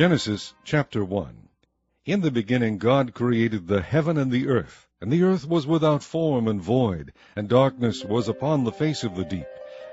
Genesis chapter 1. In the beginning God created the heaven and the earth was without form and void, and darkness was upon the face of the deep,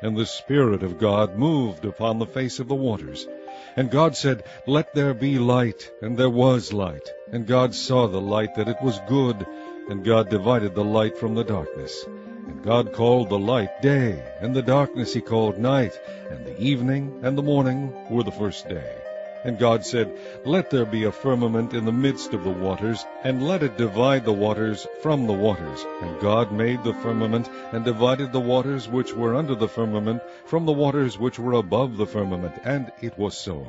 and the Spirit of God moved upon the face of the waters. And God said, Let there be light, and there was light. And God saw the light that it was good, and God divided the light from the darkness. And God called the light day, and the darkness he called night, and the evening and the morning were the first day. And God said, Let there be a firmament in the midst of the waters, and let it divide the waters from the waters. And God made the firmament, and divided the waters which were under the firmament from the waters which were above the firmament. And it was so.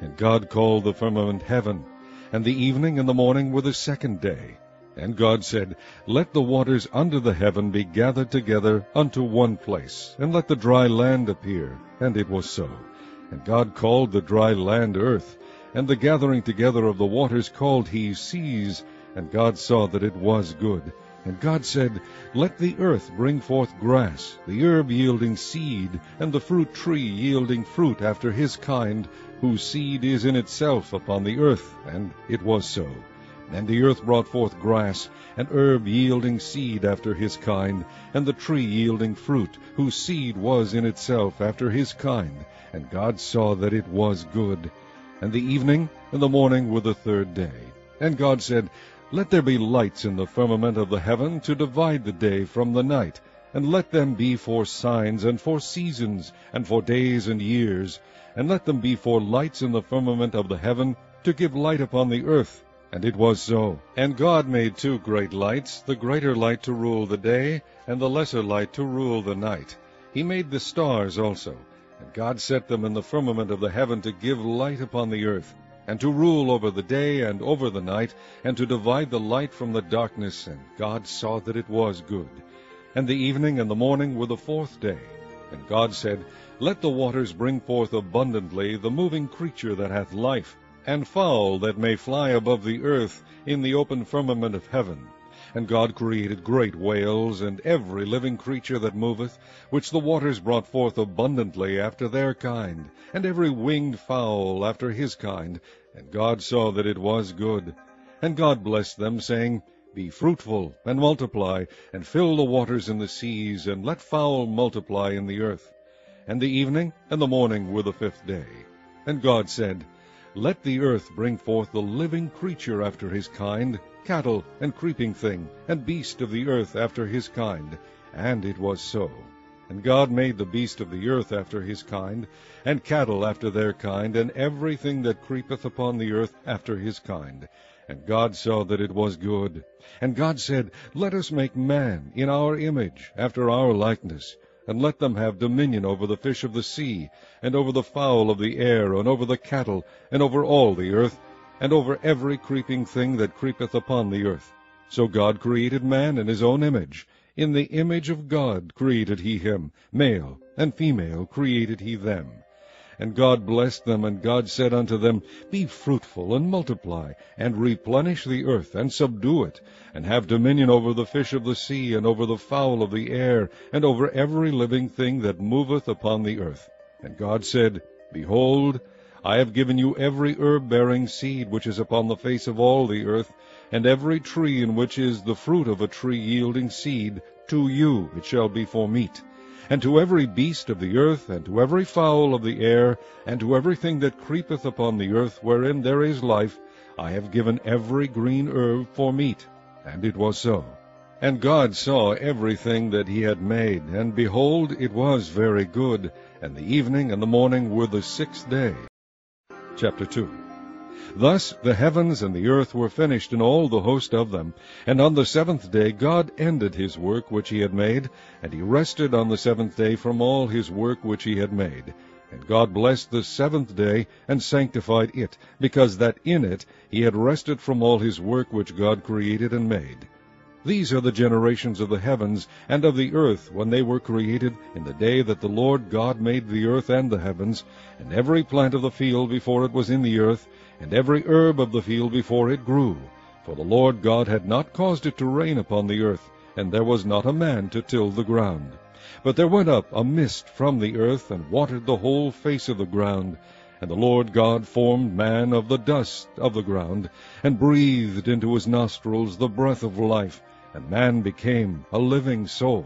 And God called the firmament heaven. And the evening and the morning were the second day. And God said, Let the waters under the heaven be gathered together unto one place, and let the dry land appear. And it was so. And God called the dry land earth, and the gathering together of the waters called he seas. And God saw that it was good. And God said, Let the earth bring forth grass, the herb yielding seed, and the fruit tree yielding fruit after his kind, whose seed is in itself upon the earth. And it was so. And the earth brought forth grass, and herb yielding seed after his kind, and the tree yielding fruit, whose seed was in itself after his kind. And God saw that it was good. And the evening and the morning were the third day. And God said, Let there be lights in the firmament of the heaven to divide the day from the night, and let them be for signs, and for seasons, and for days and years, and let them be for lights in the firmament of the heaven, to give light upon the earth. And it was so. And God made two great lights, the greater light to rule the day, and the lesser light to rule the night. He made the stars also. And God set them in the firmament of the heaven to give light upon the earth, and to rule over the day and over the night, and to divide the light from the darkness. And God saw that it was good. And the evening and the morning were the fourth day. And God said, Let the waters bring forth abundantly the moving creature that hath life, and fowl that may fly above the earth in the open firmament of heaven. And God created great whales, and every living creature that moveth, which the waters brought forth abundantly after their kind, and every winged fowl after his kind. And God saw that it was good. And God blessed them, saying, Be fruitful, and multiply, and fill the waters in the seas, and let fowl multiply in the earth. And the evening and the morning were the fifth day. And God said, Let the earth bring forth the living creature after his kind, cattle, and creeping thing, and beast of the earth after his kind. And it was so. And God made the beast of the earth after his kind, and cattle after their kind, and everything that creepeth upon the earth after his kind. And God saw that it was good. And God said, Let us make man in our image, after our likeness, and let them have dominion over the fish of the sea, and over the fowl of the air, and over the cattle, and over all the earth, and over every creeping thing that creepeth upon the earth. So God created man in his own image. In the image of God created he him, male and female created he them. And God blessed them, and God said unto them, Be fruitful, and multiply, and replenish the earth, and subdue it, and have dominion over the fish of the sea, and over the fowl of the air, and over every living thing that moveth upon the earth. And God said, Behold, I have given you every herb-bearing seed which is upon the face of all the earth, and every tree in which is the fruit of a tree yielding seed, to you it shall be for meat. And to every beast of the earth, and to every fowl of the air, and to everything that creepeth upon the earth wherein there is life, I have given every green herb for meat. And it was so. And God saw everything that he had made, and behold, it was very good. And the evening and the morning were the sixth day. Chapter 2. Thus the heavens and the earth were finished, and all the host of them. And on the seventh day God ended his work which he had made, and he rested on the seventh day from all his work which he had made. And God blessed the seventh day, and sanctified it, because that in it he had rested from all his work which God created and made. These are the generations of the heavens and of the earth when they were created, in the day that the Lord God made the earth and the heavens, and every plant of the field before it was in the earth, and every herb of the field before it grew. For the Lord God had not caused it to rain upon the earth, and there was not a man to till the ground. But there went up a mist from the earth, and watered the whole face of the ground. And the Lord God formed man of the dust of the ground, and breathed into his nostrils the breath of life, and man became a living soul.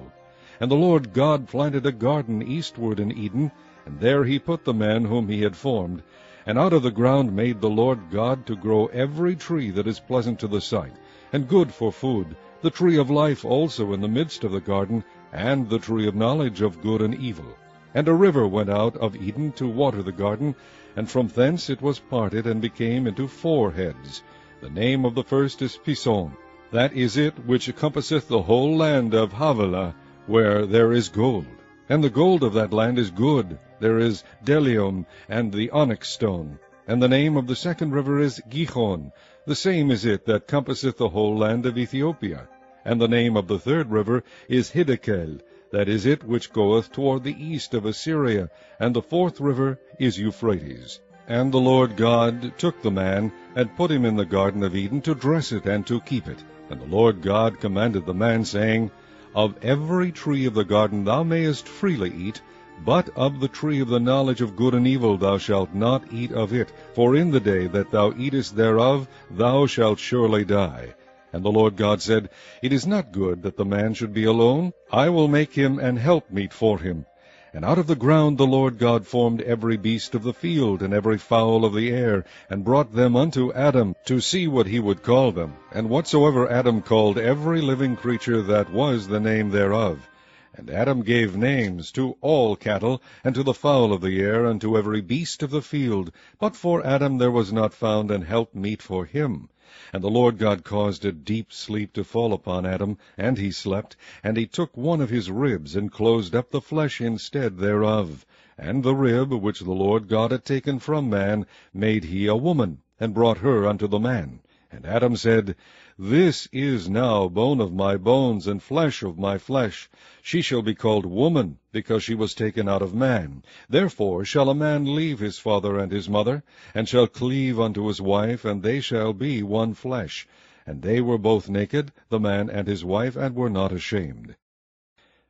And the Lord God planted a garden eastward in Eden, and there he put the man whom he had formed. And out of the ground made the Lord God to grow every tree that is pleasant to the sight, and good for food, the tree of life also in the midst of the garden, and the tree of knowledge of good and evil. And a river went out of Eden to water the garden, and from thence it was parted, and became into 4 heads. The name of the first is Pison. That is it which compasseth the whole land of Havilah, where there is gold. And the gold of that land is good. There is bdellium, and the onyx stone. And the name of the second river is Gihon. The same is it that compasseth the whole land of Ethiopia. And the name of the third river is Hiddekel. That is it which goeth toward the east of Assyria. And the 4th river is Euphrates. And the Lord God took the man, and put him in the garden of Eden to dress it and to keep it. And the Lord God commanded the man, saying, Of every tree of the garden thou mayest freely eat, but of the tree of the knowledge of good and evil thou shalt not eat of it, for in the day that thou eatest thereof thou shalt surely die. And the Lord God said, It is not good that the man should be alone. I will make him an helpmeet for him. And out of the ground the Lord God formed every beast of the field, and every fowl of the air, and brought them unto Adam, to see what he would call them. And whatsoever Adam called every living creature, that was the name thereof. And Adam gave names to all cattle, and to the fowl of the air, and to every beast of the field. But for Adam there was not found an helpmeet for him. And the Lord God caused a deep sleep to fall upon Adam, and he slept. And he took one of his ribs, and closed up the flesh instead thereof. And the rib which the Lord God had taken from man made he a woman, and brought her unto the man. And Adam said, This is now bone of my bones, and flesh of my flesh. She shall be called woman, because she was taken out of man. Therefore shall a man leave his father and his mother, and shall cleave unto his wife, and they shall be one flesh. And they were both naked, the man and his wife, and were not ashamed.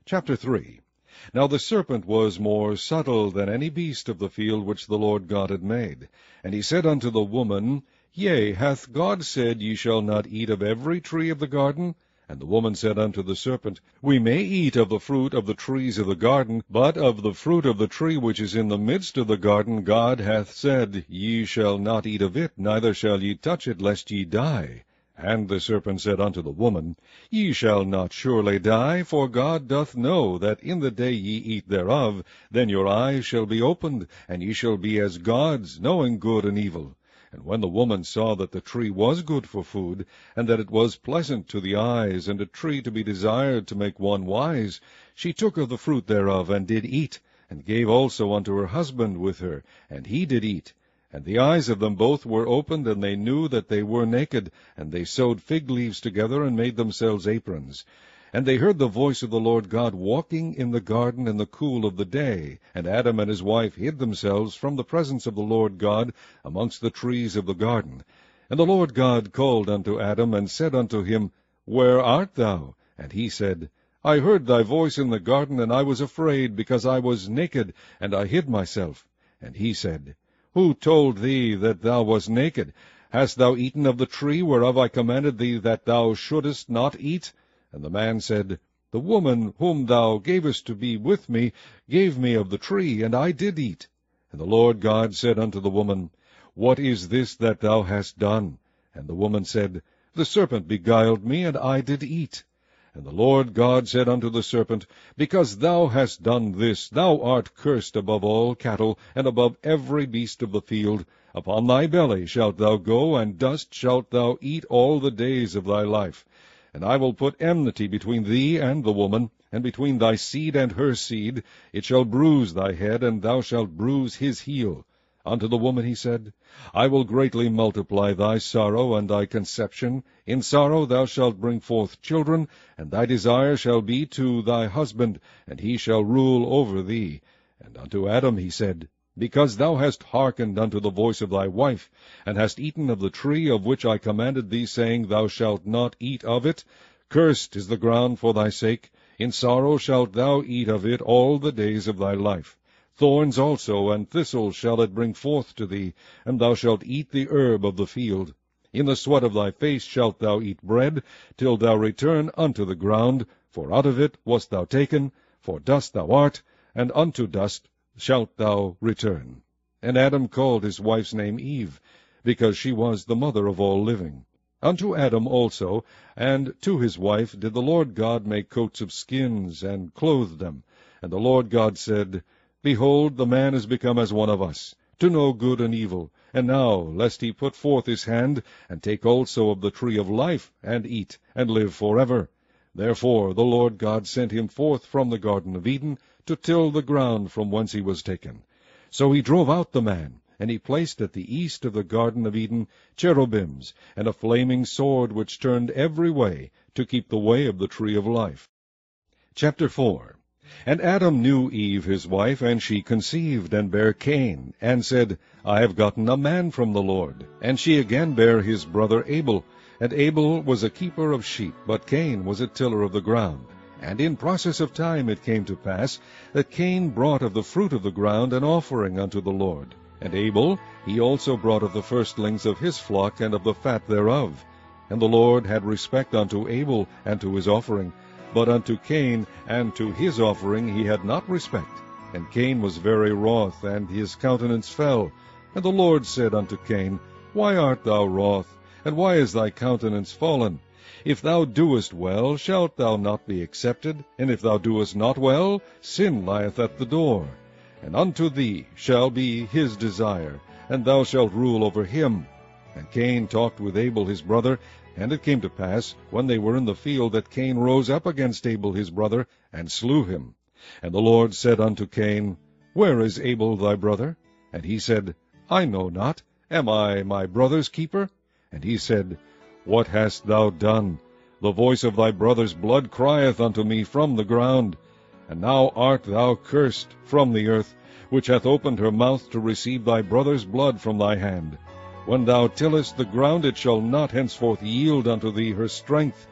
Chapter 3. Now the serpent was more subtle than any beast of the field which the Lord God had made. And he said unto the woman, Yea, hath God said, Ye shall not eat of every tree of the garden? And the woman said unto the serpent, We may eat of the fruit of the trees of the garden, but of the fruit of the tree which is in the midst of the garden God hath said, Ye shall not eat of it, neither shall ye touch it, lest ye die. And the serpent said unto the woman, Ye shall not surely die, for God doth know that in the day ye eat thereof, then your eyes shall be opened, and ye shall be as gods, knowing good and evil. And when the woman saw that the tree was good for food, and that it was pleasant to the eyes, and a tree to be desired to make one wise, she took of the fruit thereof, and did eat, and gave also unto her husband with her, and he did eat. And the eyes of them both were opened, and they knew that they were naked, and they sewed fig leaves together, and made themselves aprons. And they heard the voice of the Lord God walking in the garden in the cool of the day. And Adam and his wife hid themselves from the presence of the Lord God amongst the trees of the garden. And the Lord God called unto Adam, and said unto him, Where art thou? And he said, I heard thy voice in the garden, and I was afraid, because I was naked, and I hid myself. And he said, Who told thee that thou wast naked? Hast thou eaten of the tree whereof I commanded thee that thou shouldest not eat? And the man said, The woman whom thou gavest to be with me gave me of the tree, and I did eat. And the Lord God said unto the woman, What is this that thou hast done? And the woman said, The serpent beguiled me, and I did eat. And the Lord God said unto the serpent, Because thou hast done this, thou art cursed above all cattle, and above every beast of the field. Upon thy belly shalt thou go, and dust shalt thou eat all the days of thy life. And I will put enmity between thee and the woman, and between thy seed and her seed. It shall bruise thy head, and thou shalt bruise his heel. Unto the woman he said, I will greatly multiply thy sorrow and thy conception. In sorrow thou shalt bring forth children, and thy desire shall be to thy husband, and he shall rule over thee. And unto Adam he said, Because thou hast hearkened unto the voice of thy wife, and hast eaten of the tree of which I commanded thee, saying, Thou shalt not eat of it, cursed is the ground for thy sake. In sorrow shalt thou eat of it all the days of thy life. Thorns also and thistles shall it bring forth to thee, and thou shalt eat the herb of the field. In the sweat of thy face shalt thou eat bread, till thou return unto the ground, for out of it wast thou taken, for dust thou art, and unto dust shalt thou return. And Adam called his wife's name Eve, because she was the mother of all living. Unto Adam also, and to his wife, did the Lord God make coats of skins, and clothe them. And the Lord God said, Behold, the man is become as one of us, to know good and evil. And now, lest he put forth his hand, and take also of the tree of life, and eat, and live forever. Therefore the Lord God sent him forth from the Garden of Eden, to till the ground from whence he was taken. So he drove out the man, and he placed at the east of the Garden of Eden cherubims, and a flaming sword which turned every way, to keep the way of the tree of life. Chapter 4. And Adam knew Eve his wife, and she conceived, and bare Cain, and said, I have gotten a man from the Lord. And she again bare his brother Abel. And Abel was a keeper of sheep, but Cain was a tiller of the ground. And in process of time it came to pass, that Cain brought of the fruit of the ground an offering unto the Lord. And Abel, he also brought of the firstlings of his flock, and of the fat thereof. And the Lord had respect unto Abel, and to his offering, but unto Cain and to his offering he had not respect. And Cain was very wroth, and his countenance fell. And the Lord said unto Cain, Why art thou wroth, and why is thy countenance fallen? If thou doest well, shalt thou not be accepted? And if thou doest not well, sin lieth at the door. And unto thee shall be his desire, and thou shalt rule over him. And Cain talked with Abel his brother, and it came to pass, when they were in the field, that Cain rose up against Abel his brother, and slew him. And the Lord said unto Cain, Where is Abel thy brother? And he said, I know not. Am I my brother's keeper? And he said, What hast thou done? The voice of thy brother's blood crieth unto me from the ground. And now art thou cursed from the earth, which hath opened her mouth to receive thy brother's blood from thy hand. When thou tillest the ground, it shall not henceforth yield unto thee her strength.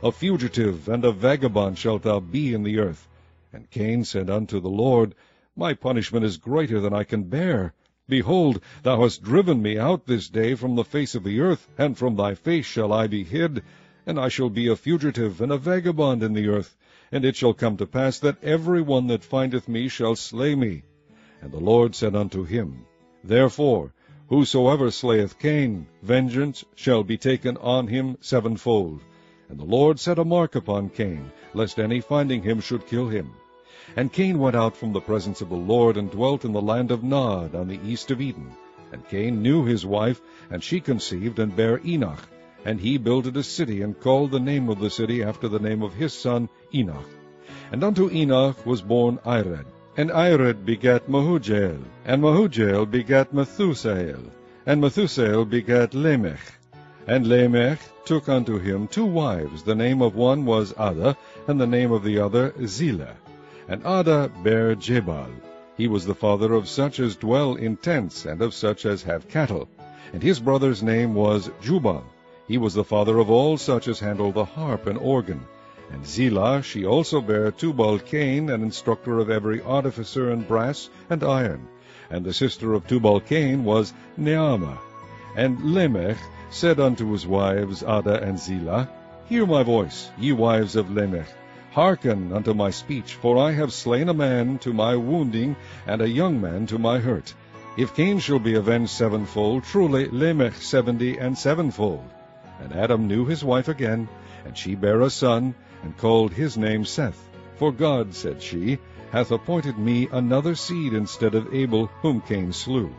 A fugitive and a vagabond shalt thou be in the earth. And Cain said unto the Lord, My punishment is greater than I can bear. Behold, thou hast driven me out this day from the face of the earth, and from thy face shall I be hid. And I shall be a fugitive and a vagabond in the earth. And it shall come to pass that every one that findeth me shall slay me. And the Lord said unto him, Therefore, whosoever slayeth Cain, vengeance shall be taken on him sevenfold. And the Lord set a mark upon Cain, lest any finding him should kill him. And Cain went out from the presence of the Lord, and dwelt in the land of Nod, on the east of Eden. And Cain knew his wife, and she conceived, and bare Enoch. And he builded a city, and called the name of the city after the name of his son Enoch. And unto Enoch was born Ired. And Ired begat Mehujael, and Mehujael begat Methusael, and Methusael begat Lamech. And Lamech took unto him 2 wives. The name of one was Ada, and the name of the other Zillah. And Ada bare Jabal. He was the father of such as dwell in tents, and of such as have cattle. And his brother's name was Jubal. He was the father of all such as handle the harp and organ. And Zillah, she also bare Tubal-Cain, an instructor of every artificer in brass and iron. And the sister of Tubal-Cain was Naamah. And Lamech said unto his wives Ada and Zillah, Hear my voice, ye wives of Lamech. Hearken unto my speech, for I have slain a man to my wounding, and a young man to my hurt. If Cain shall be avenged sevenfold, truly Lamech 70 and sevenfold. And Adam knew his wife again, and she bare a son, and called his name Seth. For God, said she, hath appointed me another seed instead of Abel, whom Cain slew.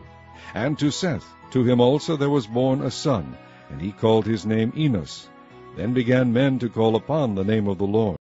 And to Seth, to him also there was born a son, and he called his name Enos. Then began men to call upon the name of the Lord.